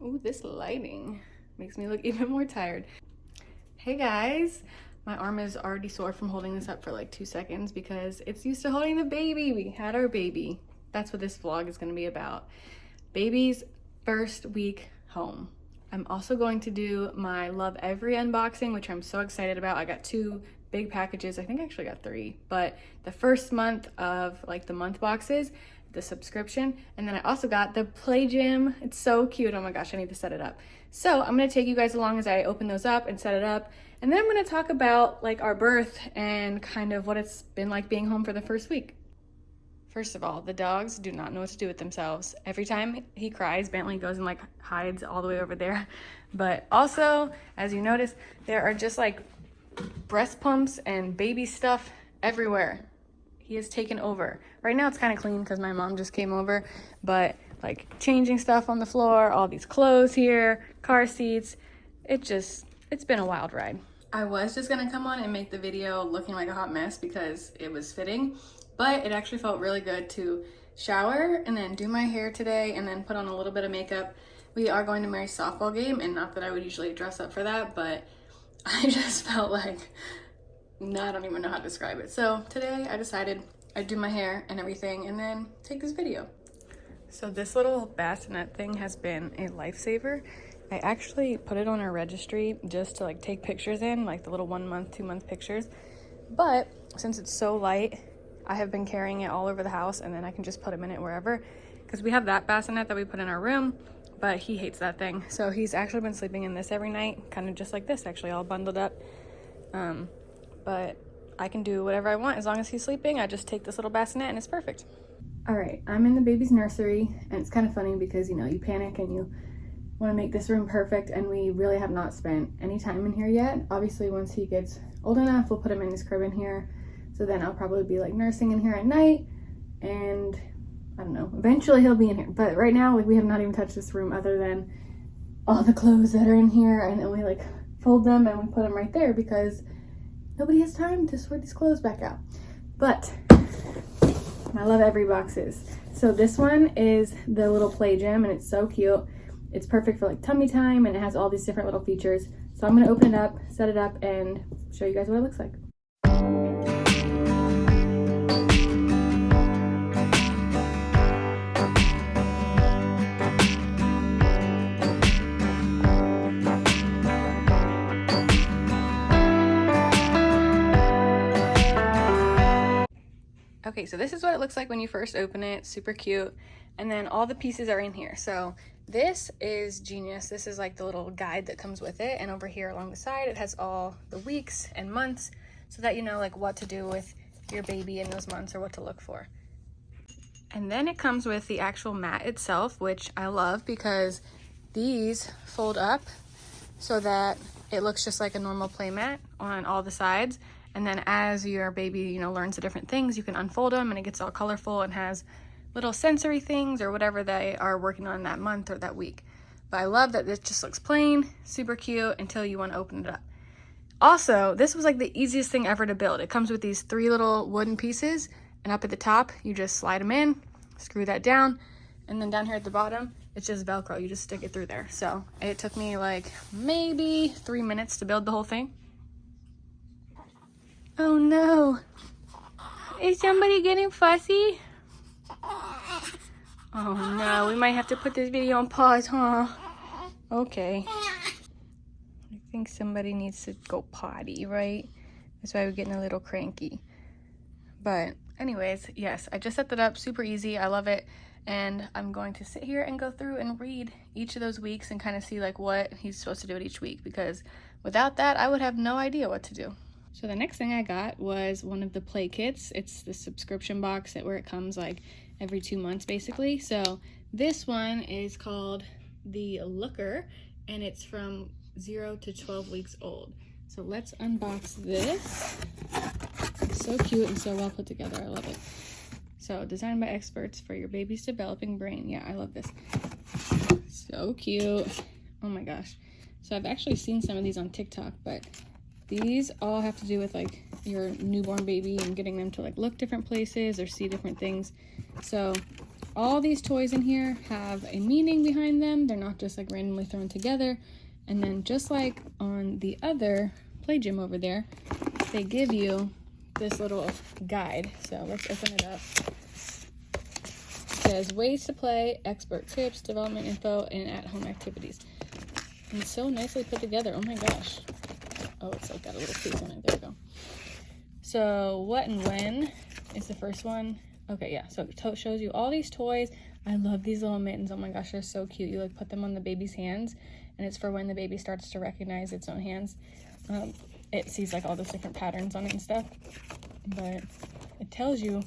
Ooh, this lighting makes me look even more tired. Hey guys, my arm is already sore from holding this up for like 2 seconds because it's used to holding the baby. We had our baby. That's what this vlog is gonna be about. Baby's first week home. I'm also going to do my Lovevery unboxing, which I'm so excited about. I got 2 big packages. I think I actually got 3, but the first month of like the month boxes, the subscription, and then I also got the play gym. It's so cute. Oh my gosh, I need to set it up. So I'm gonna take you guys along as I open those up and set it up, and then I'm gonna talk about like our birth and kind of what it's been like being home for the first week. First of all, the dogs do not know what to do with themselves. Every time he cries, Bentley goes and like hides all the way over there. But also, as you notice, there are just like breast pumps and baby stuff everywhere. He has taken over. Right now it's kind of clean because my mom just came over, but like changing stuff on the floor, all these clothes here, car seats, it's been a wild ride. I was just gonna come on and make the video looking like a hot mess because it was fitting, but it actually felt really good to shower and then do my hair today and then put on a little bit of makeup. We are going to Mary's softball game, and not that I would usually dress up for that, but I just felt like, I don't even know how to describe it. So today I decided I'd do my hair and everything and then take this video. So this little bassinet thing has been a lifesaver. I actually put it on our registry just to like take pictures in, like the little 1 month, 2 month pictures. But since it's so light, I have been carrying it all over the house, and then I can just put him in it wherever. Because we have that bassinet that we put in our room, but he hates that thing. So he's actually been sleeping in this every night, kind of just like this, actually all bundled up. But I can do whatever I want as long as he's sleeping. I just take this little bassinet and it's perfect. All right, I'm in the baby's nursery, and it's kind of funny because, you know, you panic and you want to make this room perfect, and we really have not spent any time in here yet. Obviously, once he gets old enough, we'll put him in his crib in here. So then I'll probably be like nursing in here at night, and I don't know, eventually he'll be in here. But right now, like, we have not even touched this room other than all the clothes that are in here, and then we like fold them and we put them right there because nobody has time to sort these clothes back out. But my Lovevery boxes. So this one is the little play gym, and it's so cute. It's perfect for like tummy time, and it has all these different little features. So I'm gonna open it up, set it up, and show you guys what it looks like. Okay, so this is what it looks like when you first open it. Super cute. And then all the pieces are in here. So this is genius. This is like the little guide that comes with it. And over here along the side, it has all the weeks and months so that you know like what to do with your baby in those months or what to look for. And then it comes with the actual mat itself, which I love because these fold up so that it looks just like a normal play mat on all the sides. And then as your baby, you know, learns the different things, you can unfold them and it gets all colorful and has little sensory things or whatever they are working on that month or that week. But I love that this just looks plain, super cute until you want to open it up. Also, this was like the easiest thing ever to build. It comes with these 3 little wooden pieces, and up at the top, you just slide them in, screw that down, and then down here at the bottom, it's just Velcro. You just stick it through there. So it took me like maybe 3 minutes to build the whole thing. Oh no, is somebody getting fussy? Oh no, we might have to put this video on pause, huh? Okay. I think somebody needs to go potty, right? That's why we're getting a little cranky. But anyways, yes, I just set that up, super easy, I love it. And I'm going to sit here and go through and read each of those weeks and kind of see like what he's supposed to do at each week, because without that, I would have no idea what to do. So the next thing I got was one of the play kits. It's the subscription box where it comes like every 2 months basically. So this one is called the Looker, and it's from 0 to 12 weeks old. So let's unbox this. It's so cute and so well put together. I love it. So designed by experts for your baby's developing brain. Yeah, I love this. So cute. Oh my gosh. So I've actually seen some of these on TikTok, but these all have to do with like your newborn baby and getting them to like look different places or see different things. So all these toys in here have a meaning behind them. They're not just like randomly thrown together. And then just like on the other play gym over there, they give you this little guide. So let's open it up. It says ways to play, expert tips, development info, and at-home activities. And it's so nicely put together. Oh my gosh. Oh, it's like got a little piece on it. There we go. So what and when is the first one. Okay, yeah, so it shows you all these toys. I love these little mittens. Oh my gosh, they're so cute. You like put them on the baby's hands, and it's for when the baby starts to recognize its own hands. It sees like all those different patterns on it and stuff, but it tells you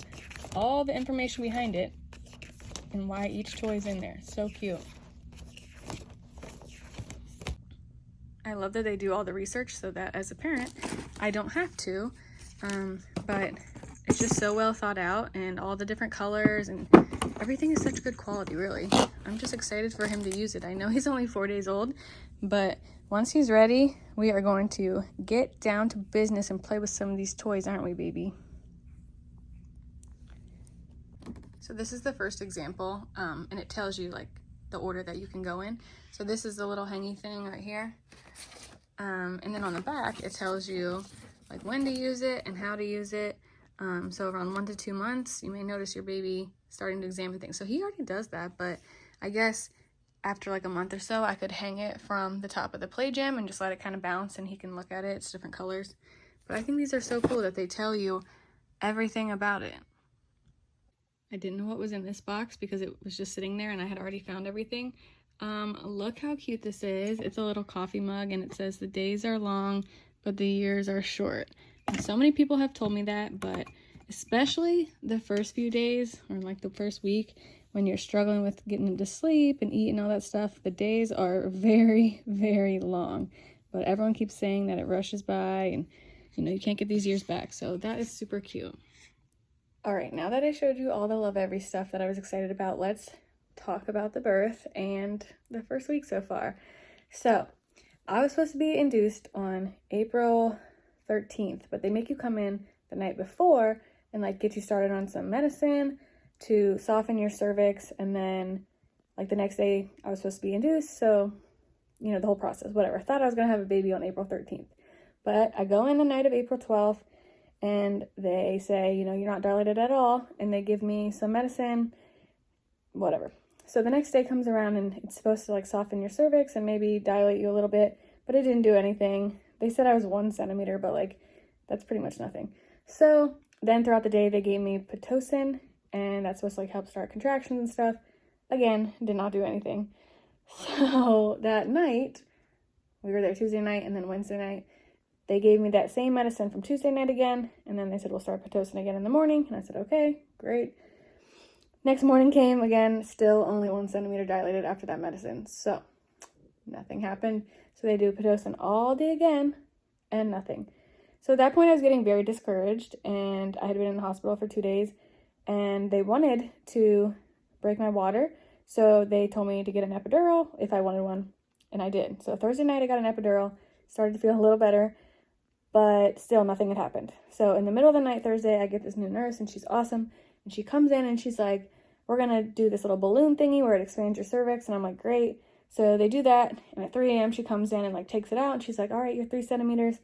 all the information behind it and why each toy is in there. So cute. I love that they do all the research so that as a parent, I don't have to, but it's just so well thought out, and all the different colors and everything is such good quality, really. I'm just excited for him to use it. I know he's only 4 days old, but once he's ready, we are going to get down to business and play with some of these toys, aren't we, baby? So this is the first example, and it tells you like the order that you can go in. So this is the little hangy thing right here. And then on the back, it tells you like when to use it and how to use it. So around 1 to 2 months, you may notice your baby starting to examine things. So he already does that, but I guess after like a month or so, I could hang it from the top of the play gym and just let it kind of bounce and he can look at it. It's different colors. But I think these are so cool that they tell you everything about it. I didn't know what was in this box because it was just sitting there and I had already found everything. Look how cute this is. It's a little coffee mug and it says the days are long, but the years are short. And so many people have told me that, but especially the first few days or like the first week when you're struggling with getting them to sleep and eat and all that stuff, the days are very, very long. But everyone keeps saying that it rushes by and you know, you can't get these years back. So that is super cute. All right, now that I showed you all the Lovevery stuff that I was excited about, let's talk about the birth and the first week so far. So I was supposed to be induced on April 13th, but they make you come in the night before and like get you started on some medicine to soften your cervix, and then like the next day I was supposed to be induced, so you know, the whole process, whatever. I thought I was gonna have a baby on April 13th, but I go in the night of April 12th and they say, you know, you're not dilated at all, and they give me some medicine, whatever. So the next day comes around and it's supposed to like soften your cervix and maybe dilate you a little bit, but it didn't do anything. They said I was 1 centimeter, but like that's pretty much nothing. So then throughout the day they gave me Pitocin, and that's supposed to like help start contractions and stuff. Again, did not do anything. So that night, we were there Tuesday night and then Wednesday night, they gave me that same medicine from Tuesday night again, and then they said we'll start Pitocin again in the morning, and I said okay, great. Next morning came again, still only 1 centimeter dilated after that medicine, so nothing happened. So they do Pitocin all day again, and nothing. So at that point I was getting very discouraged, and I had been in the hospital for 2 days, and they wanted to break my water, so they told me to get an epidural if I wanted one, and I did. So Thursday night I got an epidural, started to feel a little better, but still nothing had happened. So in the middle of the night Thursday, I get this new nurse, and she's awesome, and she comes in and she's like, we're gonna do this little balloon thingy where it expands your cervix, and I'm like, great. So they do that, and at 3 a.m. she comes in and like takes it out, and she's like, all right, you're 3 centimeters.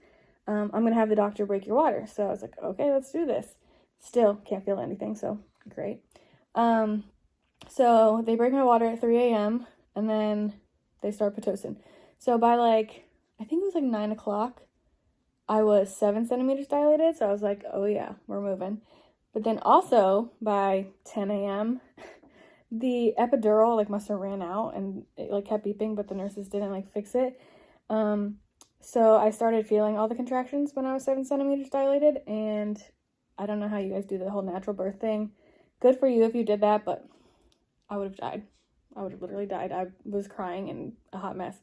I'm gonna have the doctor break your water. So I was like, okay, let's do this. Still can't feel anything, so great. So they break my water at 3 a.m. and then they start Pitocin. So by like, I think it was like 9 o'clock, I was 7 centimeters dilated. So I was like, oh yeah, we're moving. But then also by 10 a.m., the epidural like must have ran out and it like kept beeping, but the nurses didn't like fix it. So I started feeling all the contractions when I was 7 centimeters dilated, and I don't know how you guys do the whole natural birth thing. Good for you if you did that, but I would have died. I would have literally died. I was crying and a hot mess.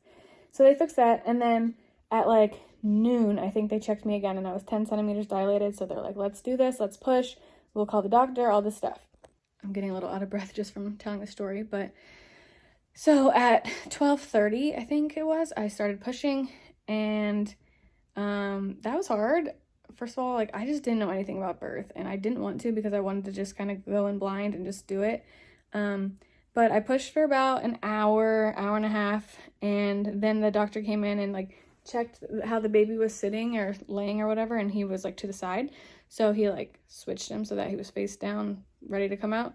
So they fixed that, and then at like noon, I think they checked me again, and I was 10 centimeters dilated. So they're like, let's do this, let's push. We'll call the doctor, all this stuff. I'm getting a little out of breath just from telling the story, but so at 12:30, I think it was, I started pushing, and that was hard. First of all, like I just didn't know anything about birth, and I didn't want to because I wanted to just kind of go in blind and just do it. But I pushed for about an hour, hour and a half, and then the doctor came in and like checked how the baby was sitting or laying or whatever, and he was like to the side. So he like switched him so that he was face down, ready to come out.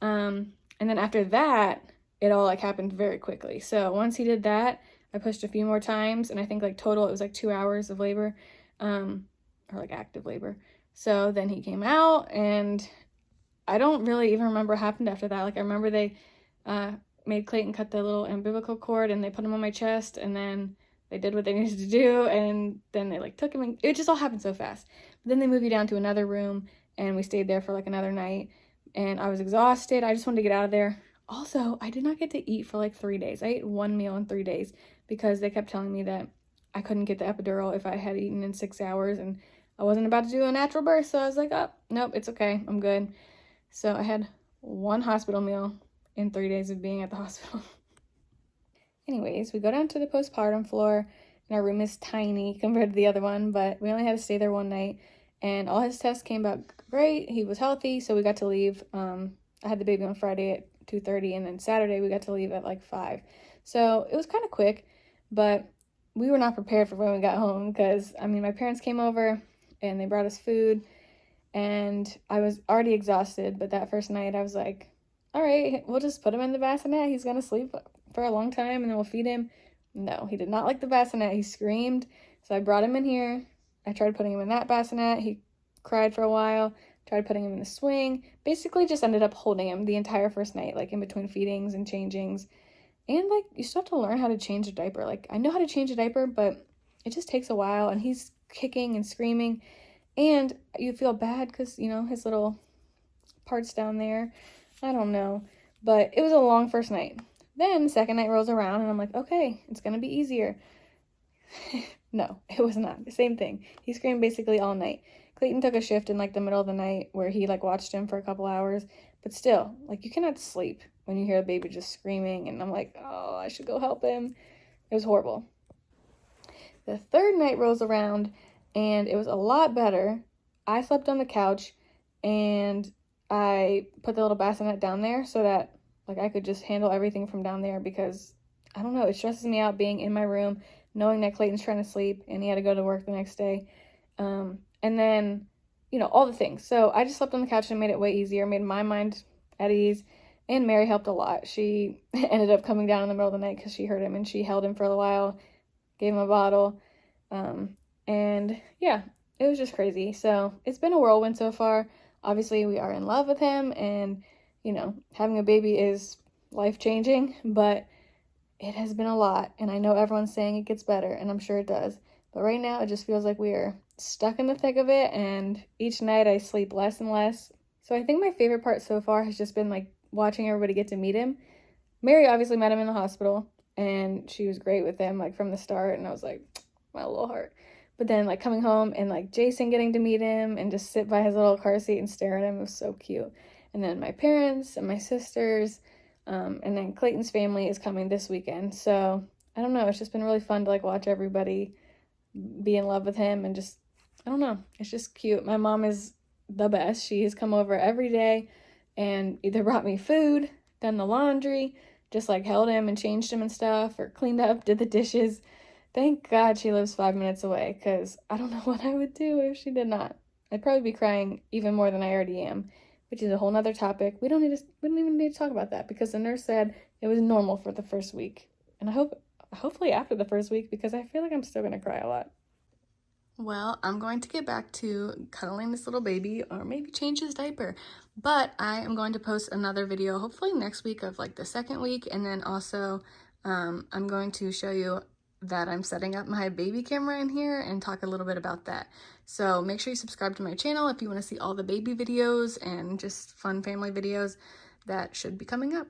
And then after that, it all like happened very quickly. So once he did that, I pushed a few more times, and I think like total it was like 2 hours of labor, or like active labor. So then he came out, and I don't really even remember what happened after that. Like I remember they made Clayton cut the little umbilical cord, and they put him on my chest, and then they did what they needed to do, and then they like took him, and it just all happened so fast. But then they moved you down to another room, and we stayed there for like another night, and I was exhausted. I just wanted to get out of there. Also, I did not get to eat for like 3 days. I ate one meal in 3 days because they kept telling me that I couldn't get the epidural if I had eaten in 6 hours, and I wasn't about to do a natural birth. So I was like, oh, nope, it's okay. I'm good. So I had one hospital meal in 3 days of being at the hospital. Anyways, we go down to the postpartum floor, and our room is tiny compared to the other one, but we only had to stay there one night, and all his tests came back great. He was healthy, so we got to leave. I had the baby on Friday at 2:30, and then Saturday we got to leave at like 5. So it was kind of quick, but we were not prepared for when we got home because, I mean, my parents came over, and they brought us food, and I was already exhausted, but that first night I was like, all right, we'll just put him in the bassinet. He's going to sleep for a long time, and then we'll feed him. No, he did not like the bassinet. He screamed. So I brought him in here. I tried putting him in that bassinet. He cried for a while. Tried putting him in the swing. Basically just ended up holding him the entire first night, like in between feedings and changings. And like, you still have to learn how to change a diaper. Like, I know how to change a diaper, but it just takes a while, and he's kicking and screaming. And you feel bad because, you know, his little parts down there. I don't know. But it was a long first night. Then the second night rolls around, and I'm like, okay, it's going to be easier. No, it was not. The same thing. He screamed basically all night. Clayton took a shift in like the middle of the night where he like watched him for a couple hours. But still, like, you cannot sleep when you hear a baby just screaming. And I'm like, oh, I should go help him. It was horrible. The third night rolls around, and it was a lot better. I slept on the couch, and I put the little bassinet down there so that like I could just handle everything from down there because, I don't know, it stresses me out being in my room, knowing that Clayton's trying to sleep and he had to go to work the next day. And then, you know, all the things. So I just slept on the couch and made it way easier, made my mind at ease. And Mary helped a lot. She ended up coming down in the middle of the night because she heard him, and she held him for a while, gave him a bottle. And yeah, it was just crazy. So it's been a whirlwind so far. Obviously, we are in love with him, and, you know, having a baby is life-changing, but it has been a lot, and I know everyone's saying it gets better, and I'm sure it does. But right now, it just feels like we are stuck in the thick of it, and each night I sleep less and less. So I think my favorite part so far has just been, like, watching everybody get to meet him. Mary obviously met him in the hospital, and she was great with him, like, from the start, and I was like, my little heart. But then, like, coming home and, like, Jason getting to meet him and just sit by his little car seat and stare at him, was so cute. And then my parents and my sisters, and then Clayton's family is coming this weekend. So, I don't know, it's just been really fun to, like, watch everybody be in love with him, and just, I don't know, it's just cute. My mom is the best. She has come over every day and either brought me food, done the laundry, just, like, held him and changed him and stuff, or cleaned up, did the dishes. Thank God she lives 5 minutes away, because I don't know what I would do if she did not. I'd probably be crying even more than I already am, which is a whole nother topic. We don't even need to talk about that, because the nurse said it was normal for the first week. And hopefully after the first week, because I feel like I'm still going to cry a lot. Well, I'm going to get back to cuddling this little baby, or maybe change his diaper. But I am going to post another video, hopefully next week, of like the second week. And then also I'm going to show you that I'm setting up my baby camera in here and talk a little bit about that. So make sure you subscribe to my channel if you want to see all the baby videos and just fun family videos that should be coming up.